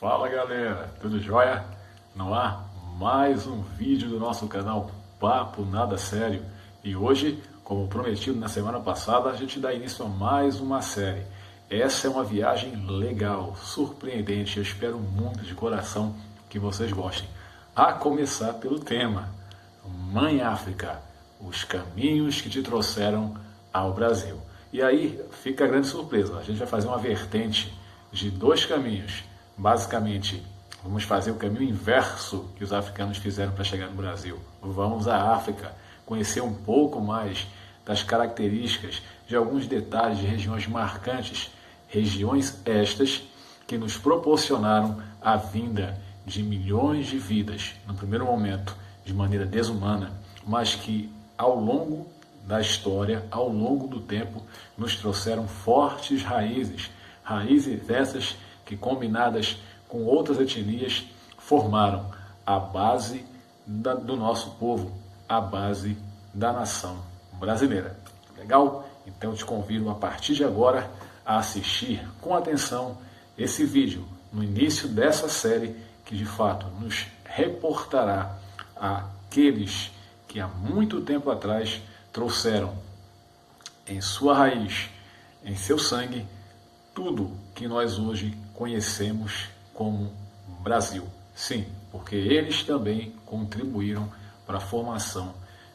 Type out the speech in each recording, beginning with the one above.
Fala galera, tudo jóia? No ar, mais um vídeo do nosso canal Papo Nada Sério. E hoje, como prometido na semana passada, a gente dá início a mais uma série. Essa é uma viagem legal, surpreendente, eu espero muito de coração que vocês gostem. A começar pelo tema, Mãe África, os caminhos que te trouxeram ao Brasil. E aí fica a grande surpresa, a gente vai fazer uma vertente de dois caminhos. Basicamente, vamos fazer o caminho inverso que os africanos fizeram para chegar no Brasil. Vamos à África, conhecer um pouco mais das características, de alguns detalhes de regiões marcantes, regiões estas que nos proporcionaram a vinda de milhões de vidas, no primeiro momento, de maneira desumana, mas que ao longo da história, ao longo do tempo, nos trouxeram fortes raízes essas que, combinadas com outras etnias, formaram a base do nosso povo, a base da nação brasileira. Legal? Então eu te convido a partir de agora a assistir com atenção esse vídeo no início dessa série que de fato nos reportará àqueles que há muito tempo atrás trouxeram em sua raiz, em seu sangue, tudo que nós hoje conhecemos como Brasil. Sim, porque eles também contribuíram para a formação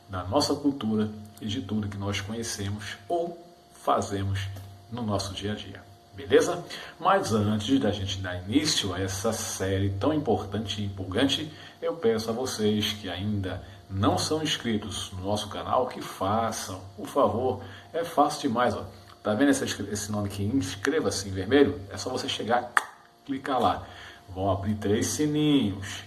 da nossa cultura e de tudo que nós conhecemos ou fazemos no nosso dia a dia. Beleza? Mas antes da gente dar início a essa série tão importante e empolgante, eu peço a vocês que ainda não são inscritos no nosso canal que façam, por favor. É fácil demais, ó. Tá vendo esse nome aqui? Inscreva-se em vermelho? É só você chegar, clicar lá. Vão abrir 3 sininhos.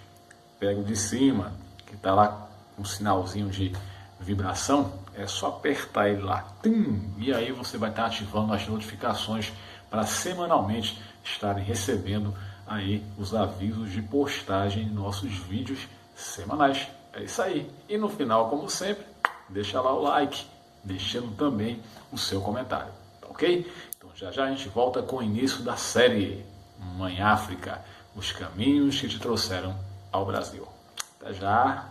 Pega o de cima, que está lá com um sinalzinho de vibração. É só apertar ele lá. E aí você vai estar ativando as notificações para semanalmente estarem recebendo aí os avisos de postagem de nossos vídeos semanais. É isso aí. E no final, como sempre, deixa lá o like, deixando também o seu comentário. Ok? Então já a gente volta com o início da série Mãe África, os caminhos que te trouxeram ao Brasil. Até já! A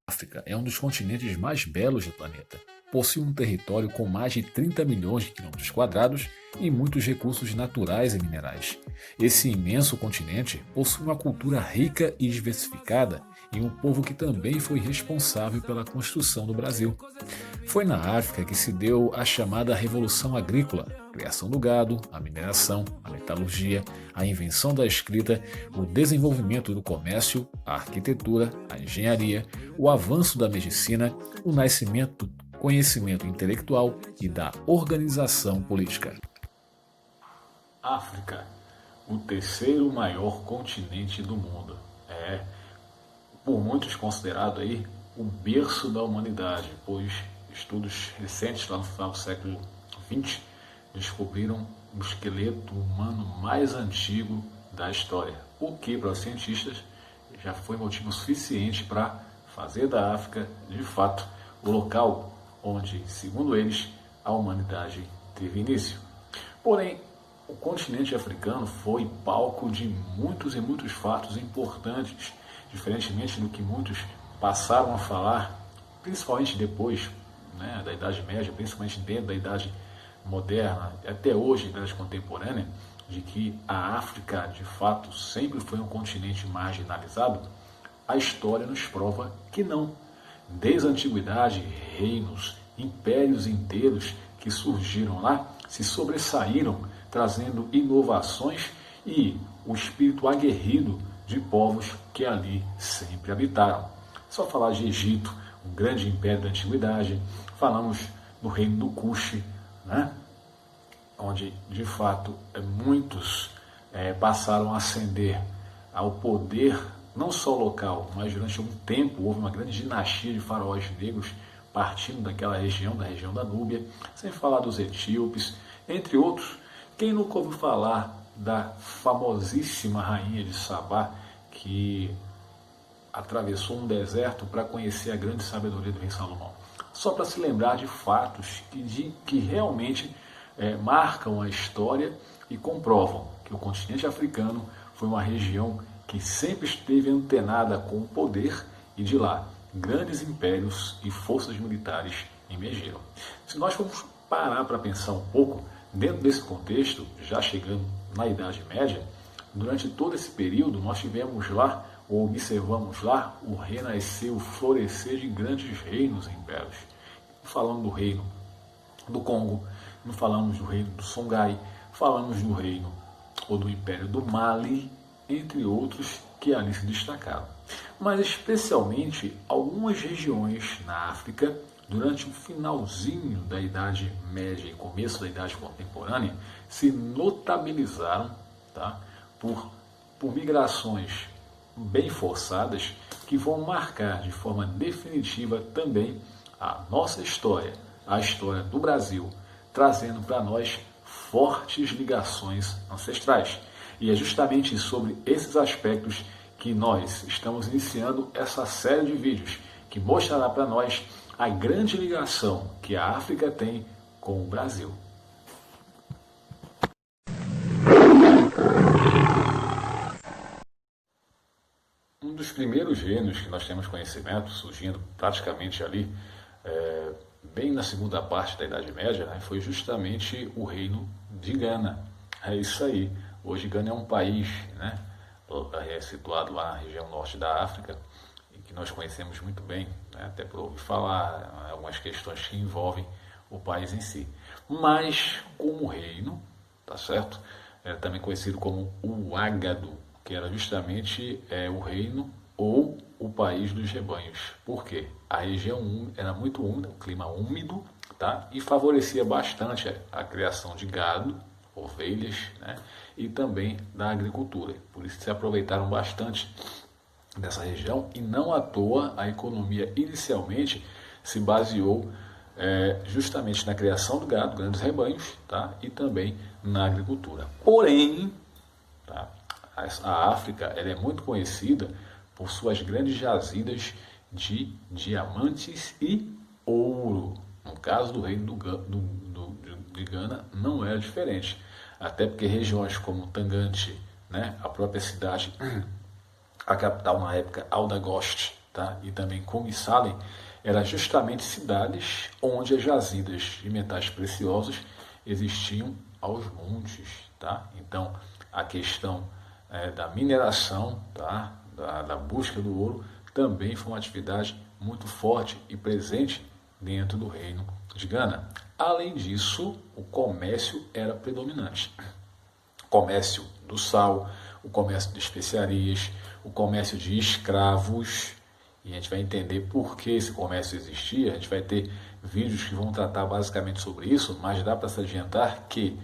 África é um dos continentes mais belos do planeta. Possui um território com mais de 30 milhões de quilômetros quadrados e muitos recursos naturais e minerais. Esse imenso continente possui uma cultura rica e diversificada e um povo que também foi responsável pela construção do Brasil. Foi na África que se deu a chamada Revolução Agrícola, a criação do gado, a mineração, a metalurgia, a invenção da escrita, o desenvolvimento do comércio, a arquitetura, a engenharia, o avanço da medicina, o nascimento do conhecimento intelectual e da organização política. África, o terceiro maior continente do mundo. É, por muitos considerado aí o berço da humanidade, pois estudos recentes lá no final do século XX descobriram o esqueleto humano mais antigo da história, o que para os cientistas já foi motivo suficiente para fazer da África, de fato, o local onde, segundo eles, a humanidade teve início. Porém, o continente africano foi palco de muitos e muitos fatos importantes, diferentemente do que muitos passaram a falar, principalmente depois, né, da Idade Média, principalmente dentro da Idade Moderna, até hoje, a Idade Contemporânea, de que a África, de fato, sempre foi um continente marginalizado. A história nos prova que não. Desde a antiguidade, reinos, impérios inteiros que surgiram lá se sobressaíram, trazendo inovações e o espírito aguerrido de povos que ali sempre habitaram. Só falar de Egito, um grande império da antiguidade, falamos do reino do Kush, né? Onde de fato muitos passaram a ascender ao poder não só local, mas durante algum tempo houve uma grande dinastia de faraós negros partindo daquela região, da região da Núbia, sem falar dos etíopes, entre outros. Quem nunca ouviu falar da famosíssima rainha de Sabá, que atravessou um deserto para conhecer a grande sabedoria do rei Salomão? Só para se lembrar de fatos que realmente marcam a história e comprovam que o continente africano foi uma região que sempre esteve antenada com o poder e de lá grandes impérios e forças militares emergiram. Se nós formos parar para pensar um pouco, dentro desse contexto, já chegando na Idade Média, durante todo esse período nós tivemos lá, ou observamos lá, o renascer, o florescer de grandes reinos e impérios. Falando do reino do Congo, não falamos do reino do Songhai, falamos do reino ou do Império do Mali, entre outros que ali se destacaram. Mas especialmente algumas regiões na África, durante o finalzinho da Idade Média e começo da Idade Contemporânea, se notabilizaram, tá, por migrações bem forçadas que vão marcar de forma definitiva também a nossa história, a história do Brasil, trazendo para nós fortes ligações ancestrais. E é justamente sobre esses aspectos que nós estamos iniciando essa série de vídeos que mostrará para nós a grande ligação que a África tem com o Brasil. Um dos primeiros reinos que nós temos conhecimento, surgindo praticamente ali, bem na segunda parte da Idade Média, né, foi justamente o reino de Gana. É isso aí. Hoje Gana é um país, né, situado lá na região norte da África, e que nós conhecemos muito bem, né, até por ouvir falar, algumas questões que envolvem o país em si. Mas como reino, tá certo? Era também conhecido como o Ágado, que era justamente o reino ou o país dos rebanhos. Por quê? A região era muito úmida, um clima úmido, tá? E favorecia bastante a criação de gado, ovelhas, né? E também da agricultura. Por isso se aproveitaram bastante dessa região e não à toa a economia inicialmente se baseou justamente na criação do gado, grandes rebanhos, tá? E também na agricultura. Porém, tá? A África ela é muito conhecida por suas grandes jazidas de diamantes e ouro. No caso do reino de Gana não era diferente, até porque regiões como Tangante, né, a própria cidade, a capital na época, Aldagoste, tá, e também Komisale, eram justamente cidades onde as jazidas de metais preciosos existiam aos montes. Tá? Então, a questão da mineração, tá, da busca do ouro, também foi uma atividade muito forte e presente dentro do reino de Gana. Além disso, o comércio era predominante. O comércio do sal, o comércio de especiarias, o comércio de escravos, e a gente vai entender por que esse comércio existia. A gente vai ter vídeos que vão tratar basicamente sobre isso, mas dá para se adiantar que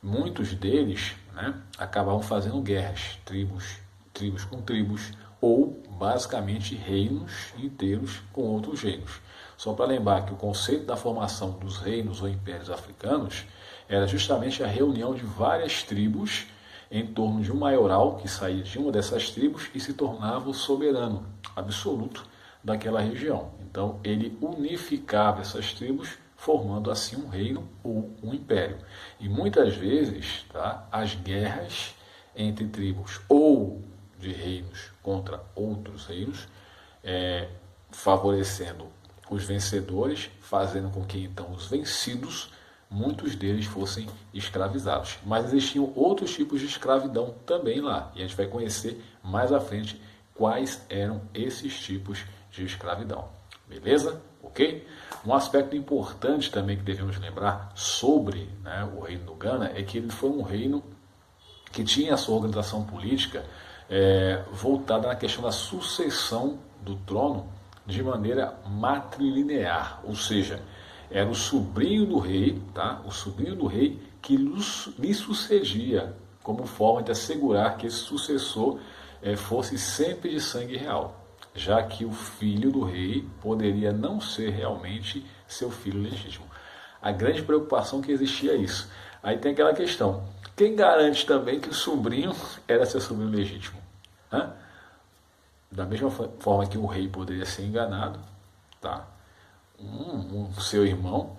muitos deles, né, acabavam fazendo guerras, tribos com tribos, ou basicamente reinos inteiros com outros reinos. Só para lembrar que o conceito da formação dos reinos ou impérios africanos era justamente a reunião de várias tribos em torno de um maioral que saía de uma dessas tribos e se tornava o soberano absoluto daquela região. Então ele unificava essas tribos, formando assim um reino ou um império. E muitas vezes, tá, as guerras entre tribos ou de reinos contra outros reinos, favorecendo os vencedores, fazendo com que então os vencidos, muitos deles fossem escravizados. Mas existiam outros tipos de escravidão também lá, e a gente vai conhecer mais à frente quais eram esses tipos de escravidão. Beleza? Ok? Um aspecto importante também que devemos lembrar sobre, né, o reino do Gana é que ele foi um reino que tinha a sua organização política voltada na questão da sucessão do trono de maneira matrilinear, ou seja, era o sobrinho do rei, tá? O sobrinho do rei que lhe sucedia, como forma de assegurar que esse sucessor fosse sempre de sangue real, já que o filho do rei poderia não ser realmente seu filho legítimo. A grande preocupação que existia é isso. Aí tem aquela questão, quem garante também que o sobrinho era seu sobrinho legítimo? Hã? Da mesma forma que o rei poderia ser enganado, tá? Seu irmão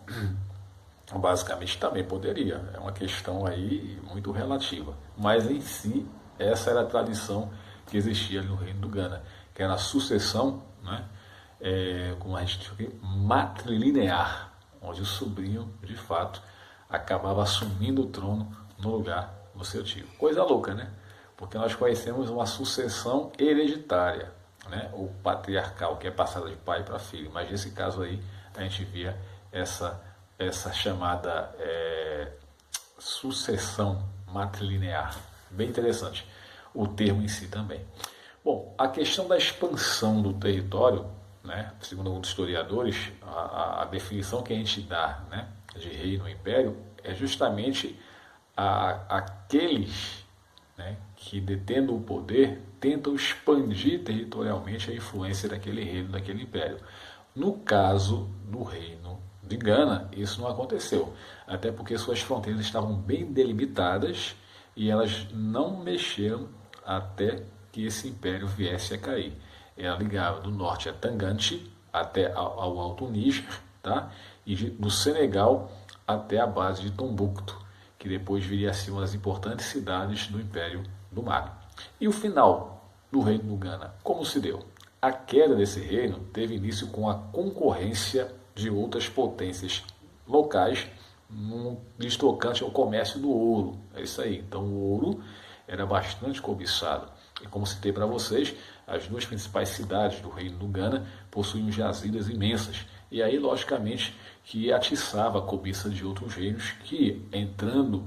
basicamente também poderia. É uma questão aí muito relativa. Mas em si, Essa era a tradição que existia ali no reino do Ghana, que era a sucessão, né, como a gente diz aqui, matrilinear, onde o sobrinho, de fato, acabava assumindo o trono no lugar do seu tio. Coisa louca, né? Porque nós conhecemos uma sucessão hereditária, né? Ou patriarcal, que é passada de pai para filho. Mas nesse caso aí, a gente via essa chamada sucessão matrilinear. Bem interessante o termo em si também. Bom, a questão da expansão do território, né, segundo alguns historiadores, a definição que a gente dá, né, de reino e império é justamente aqueles, né, que, detendo o poder, tentam expandir territorialmente a influência daquele reino, daquele império. No caso do reino de Gana, isso não aconteceu, até porque suas fronteiras estavam bem delimitadas e elas não mexeram até que esse império viesse a cair. Ela ligava do norte a Tangante até ao Alto Níger, tá? E do Senegal até a base de Tombuctu, que depois viria a ser uma das importantes cidades do Império do Mali. E o final do reino do Ghana, como se deu? A queda desse reino teve início com a concorrência de outras potências locais no tocante ao comércio do ouro. É isso aí. Então o ouro era bastante cobiçado. E como citei para vocês, as duas principais cidades do reino do Ghana possuíam jazidas imensas. E aí, logicamente, que atiçava a cobiça de outros reinos que, entrando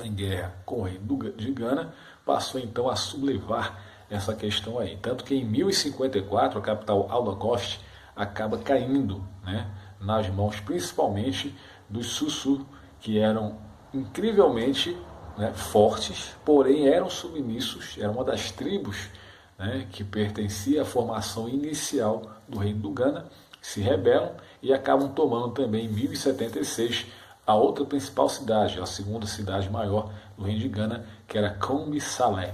em guerra com o reino de Ghana, passou então a sublevar essa questão aí. Tanto que em 1054 a capital Aldacoste acaba caindo, né, nas mãos principalmente dos Sussu, que eram incrivelmente, né, fortes, porém eram submissos, era uma das tribos, né, que pertencia à formação inicial do reino do Ghana, se rebelam e acabam tomando também em 1076 a outra principal cidade, a segunda cidade maior do reino de Ghana, que era Kombi Salé.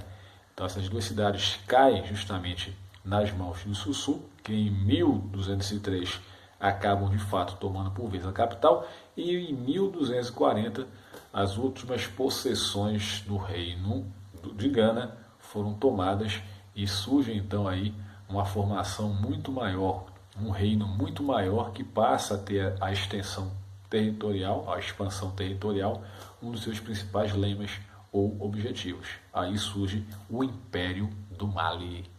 Então essas duas cidades caem justamente nas mãos do Sussu, que em 1203 acabam de fato tomando por vez a capital, e em 1240 as últimas possessões do reino de Ghana foram tomadas e surge então aí uma formação muito maior, um reino muito maior que passa a ter a extensão territorial, a expansão territorial, um dos seus principais lemas ou objetivos. Aí surge o Império do Mali.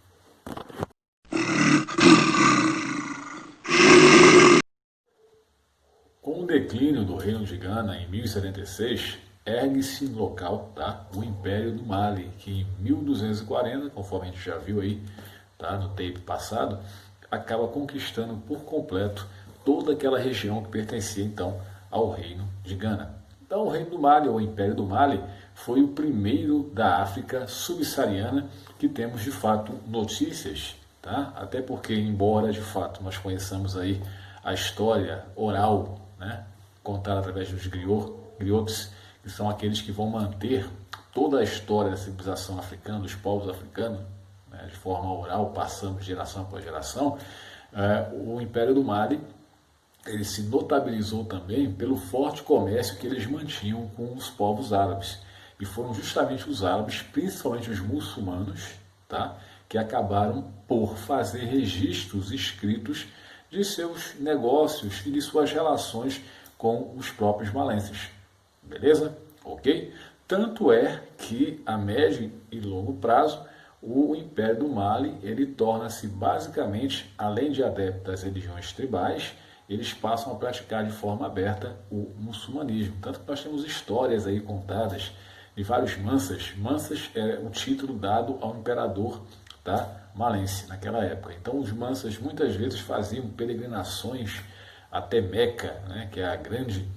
Com o declínio do reino de Ghana em 1076, ergue-se no local, tá, o Império do Mali, que em 1240, conforme a gente já viu aí, tá, no tape passado, acaba conquistando por completo toda aquela região que pertencia então ao reino de Ghana. Então o reino do Mali, ou o Império do Mali, foi o primeiro da África subsaariana que temos de fato notícias, tá? Até porque, embora de fato nós conheçamos aí a história oral, né, contada através dos griotes, que são aqueles que vão manter toda a história da civilização africana, dos povos africanos, né, de forma oral, passando de geração após geração, o Império do Mali ele se notabilizou também pelo forte comércio que eles mantinham com os povos árabes. E foram justamente os árabes, principalmente os muçulmanos, tá, que acabaram por fazer registros escritos de seus negócios e de suas relações com os próprios malenses. Beleza? Ok? Tanto é que a médio e longo prazo o Império do Mali ele torna-se basicamente, além de adepto das religiões tribais, eles passam a praticar de forma aberta o muçulmanismo. Tanto que nós temos histórias aí contadas de vários mansas. Mansas é o título dado ao imperador, tá, malense naquela época. Então os mansas muitas vezes faziam peregrinações até Meca, né, que é a grande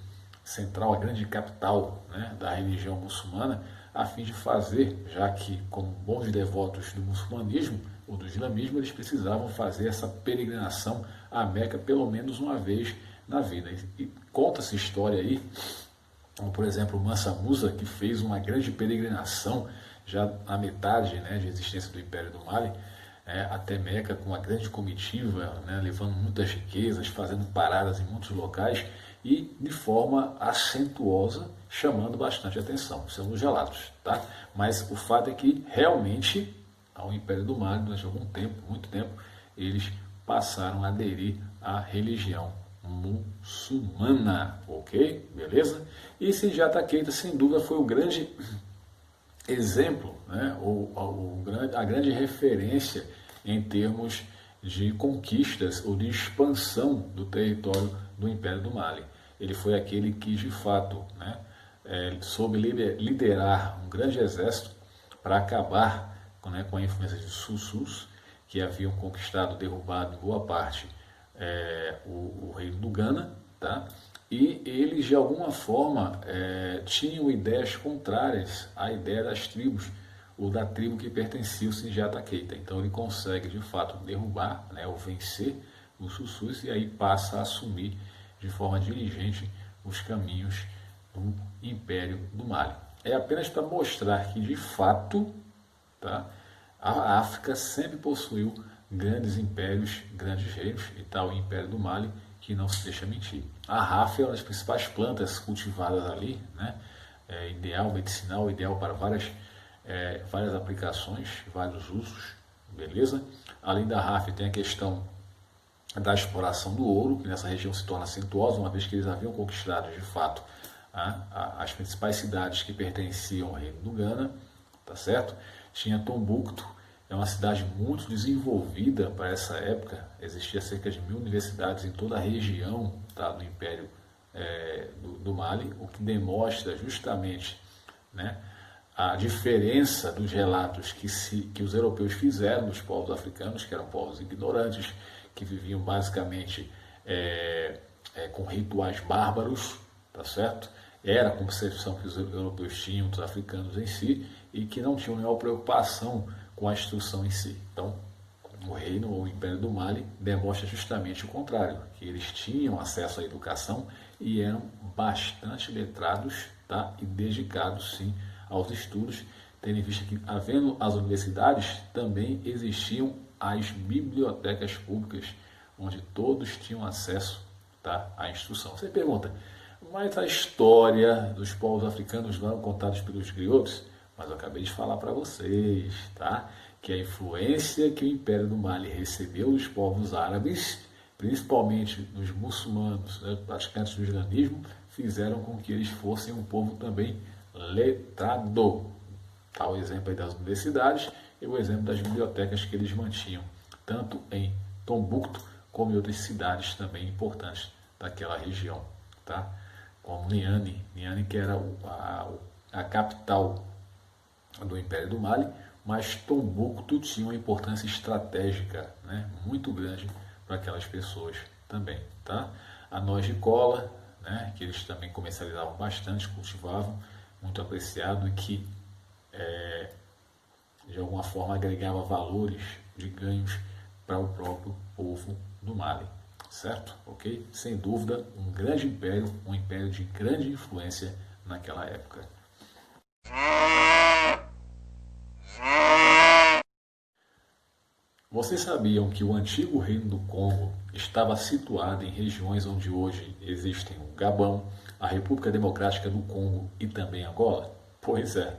central, a grande capital, né, da religião muçulmana, a fim de fazer, já que como bons devotos do muçulmanismo ou do islamismo, eles precisavam fazer essa peregrinação a Meca pelo menos uma vez na vida. E conta-se história aí, como por exemplo o Mansa Musa, que fez uma grande peregrinação já na metade, né, de existência do Império do Mali, até Meca com uma grande comitiva, né, levando muitas riquezas, fazendo paradas em muitos locais, e de forma acentuosa, chamando bastante atenção. São os relatos, tá? Mas o fato é que realmente ao Império do Mali, durante algum tempo, muito tempo, eles passaram a aderir à religião muçulmana, ok? Beleza? E Sundiata Keita, sem dúvida, foi o grande exemplo, né? A grande referência em termos de conquistas ou de expansão do território do Império do Mali. Ele foi aquele que, de fato, né, soube liderar um grande exército para acabar, né, com a influência de Sussus, que haviam conquistado, derrubado em boa parte o reino do Ghana, tá? E eles, de alguma forma, tinham ideias contrárias à ideia das tribos, ou da tribo que pertencia ao Sundiata Keita. Então ele consegue, de fato, derrubar, né, ou vencer os Sussus, e aí passa a assumir de forma dirigente os caminhos do Império do Mali. É apenas para mostrar que, de fato, tá, a África sempre possuiu grandes impérios, grandes reinos, e tal o Império do Mali, que não se deixa mentir. A ráfia é uma das principais plantas cultivadas ali, né? Ideal medicinal, ideal para várias aplicações, vários usos, beleza? Além da ráfia tem a questão da exploração do ouro, que nessa região se torna acentuosa, uma vez que eles haviam conquistado de fato as principais cidades que pertenciam ao reino do Ghana, tá certo? Tinha Tombuctu, é uma cidade muito desenvolvida para essa época, existia cerca de 1000 universidades em toda a região, tá, do Império do Mali, o que demonstra justamente, né, a diferença dos relatos que os europeus fizeram dos povos africanos, que eram povos ignorantes, que viviam basicamente com rituais bárbaros, tá certo? Era a concepção que os europeus tinham dos africanos em si, e que não tinham nenhuma preocupação com a instrução em si. Então, o reino ou o Império do Mali demonstra justamente o contrário, que eles tinham acesso à educação e eram bastante letrados, tá? E dedicados, sim, aos estudos, tendo em vista que, havendo as universidades, também existiam as bibliotecas públicas, onde todos tinham acesso, tá, à instrução. Você pergunta, mas a história dos povos africanos não eram contados pelos griots? Mas eu acabei de falar para vocês, tá, que a influência que o Império do Mali recebeu dos povos árabes, principalmente dos muçulmanos, né, praticantes do islamismo, fizeram com que eles fossem um povo também letrado. Tá o exemplo aí das universidades e o exemplo das bibliotecas que eles mantinham, tanto em Tombuctu como em outras cidades também importantes daquela região, tá? Como Niani, que era a capital do Império do Mali, mas Tombuctu tinha uma importância estratégica, né, muito grande para aquelas pessoas também, tá? A noz de cola, né, que eles também comercializavam bastante, cultivavam, muito apreciado, e que de alguma forma agregava valores de ganhos para o próprio povo do Mali, certo? Ok? Sem dúvida, um grande império, um império de grande influência naquela época. Vocês sabiam que o antigo reino do Congo estava situado em regiões onde hoje existem o Gabão, a República Democrática do Congo e também Angola? Pois é.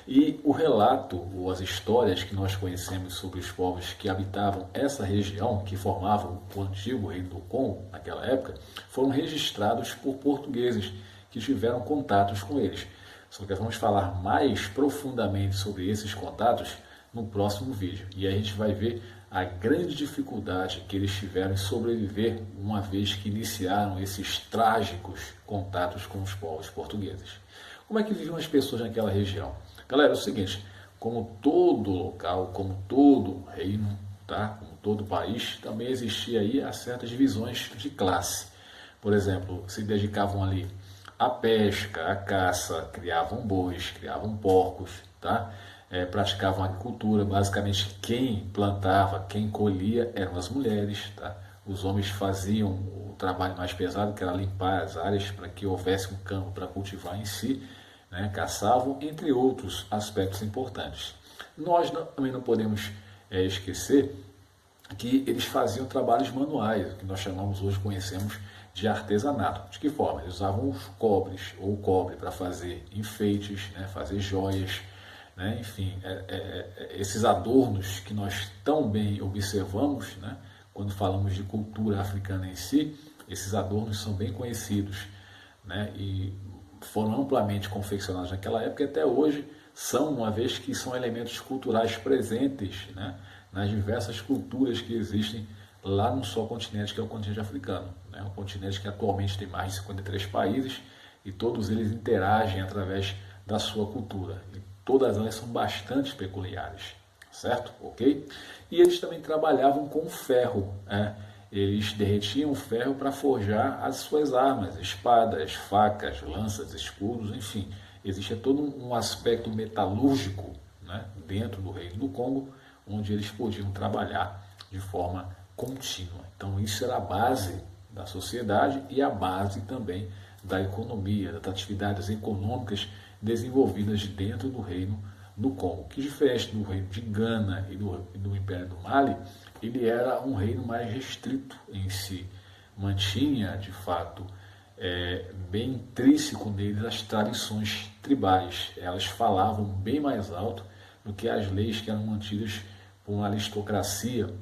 E o relato, ou as histórias que nós conhecemos sobre os povos que habitavam essa região, que formavam o antigo reino do Congo naquela época, foram registrados por portugueses que tiveram contatos com eles. Só que vamos falar mais profundamente sobre esses contatos no próximo vídeo. E aí a gente vai ver a grande dificuldade que eles tiveram em sobreviver uma vez que iniciaram esses trágicos contatos com os povos portugueses. Como é que viviam as pessoas naquela região? Galera, é o seguinte, como todo local, como todo reino, tá? Como todo país, também existia aí certas divisões de classe. Por exemplo, se dedicavam ali à pesca, à caça, criavam bois, criavam porcos, tá? Praticavam agricultura. Basicamente quem plantava, quem colhia eram as mulheres, tá? Os homens faziam o trabalho mais pesado, que era limpar as áreas para que houvesse um campo para cultivar em si, né? Caçavam, entre outros aspectos importantes. Nós também não podemos esquecer que eles faziam trabalhos manuais, que nós chamamos hoje, conhecemos de artesanato. De que forma? Eles usavam os cobres ou o cobre para fazer enfeites, né, fazer joias, né, enfim, esses adornos que nós tão bem observamos, né, quando falamos de cultura africana em si, esses adornos são bem conhecidos, né, e foram amplamente confeccionados naquela época e até hoje são, uma vez que são elementos culturais presentes, né, nas diversas culturas que existem lá no só continente, que é o continente africano, né, um continente que atualmente tem mais de 53 países e todos eles interagem através da sua cultura. E todas elas são bastante peculiares, certo? Ok? E eles também trabalhavam com ferro, né? Eles derretiam o ferro para forjar as suas armas, espadas, facas, lanças, escudos, enfim. Existia todo um aspecto metalúrgico, né, dentro do Reino do Congo, onde eles podiam trabalhar de forma contínua. Então isso era a base da sociedade e a base também da economia, das atividades econômicas desenvolvidas dentro do Reino do Congo. Que diferente do Reino de Gana e do Império do Mali, ele era um reino mais restrito em si. Mantinha, de fato, bem intrínseco neles as tradições tribais. Elas falavam bem mais alto do que as leis que eram mantidas por uma aristocracia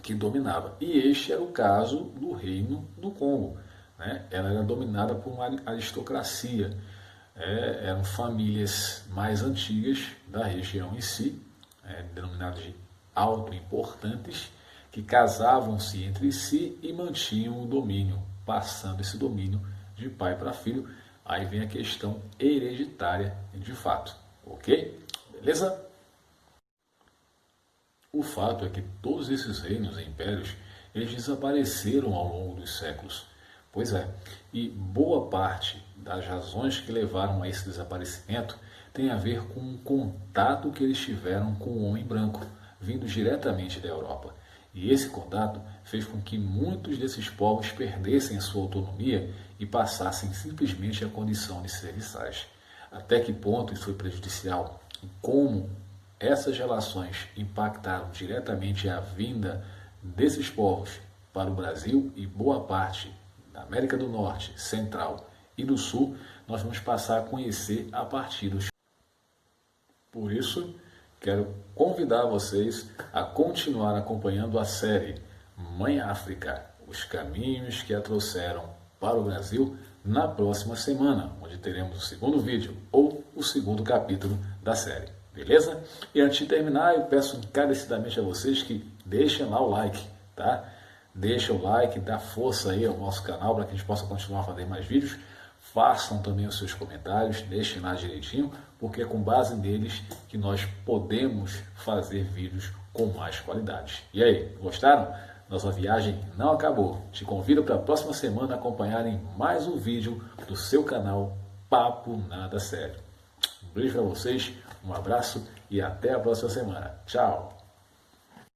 que dominava. E este era o caso do Reino do Congo, né? Ela era dominada por uma aristocracia. Eram famílias mais antigas da região em si, denominadas de autoimportantes, que casavam-se entre si e mantinham o domínio, passando esse domínio de pai para filho. Aí vem a questão hereditária de fato, ok? Beleza? O fato é que todos esses reinos e impérios, eles desapareceram ao longo dos séculos. Pois é, e boa parte das razões que levaram a esse desaparecimento tem a ver com o contato que eles tiveram com o homem branco, vindo diretamente da Europa. E esse contato fez com que muitos desses povos perdessem a sua autonomia e passassem simplesmente a condição de serviçais. Até que ponto isso foi prejudicial e como essas relações impactaram diretamente a vinda desses povos para o Brasil e boa parte da América do Norte, Central e do Sul, nós vamos passar a conhecer a partir dos. Por isso, quero convidar vocês a continuar acompanhando a série Mãe África, os caminhos que a trouxeram para o Brasil, na próxima semana, onde teremos o segundo vídeo ou o segundo capítulo da série. Beleza? E antes de terminar, eu peço encarecidamente a vocês que deixem lá o like, tá? Deixa o like, dá força aí ao nosso canal para que a gente possa continuar a fazer mais vídeos. Façam também os seus comentários, deixem lá direitinho, porque é com base neles que nós podemos fazer vídeos com mais qualidade. E aí, gostaram? Nossa viagem não acabou. Te convido para a próxima semana acompanharem mais um vídeo do seu canal Papo Nada Sério. Um beijo para vocês, um abraço e até a próxima semana. Tchau!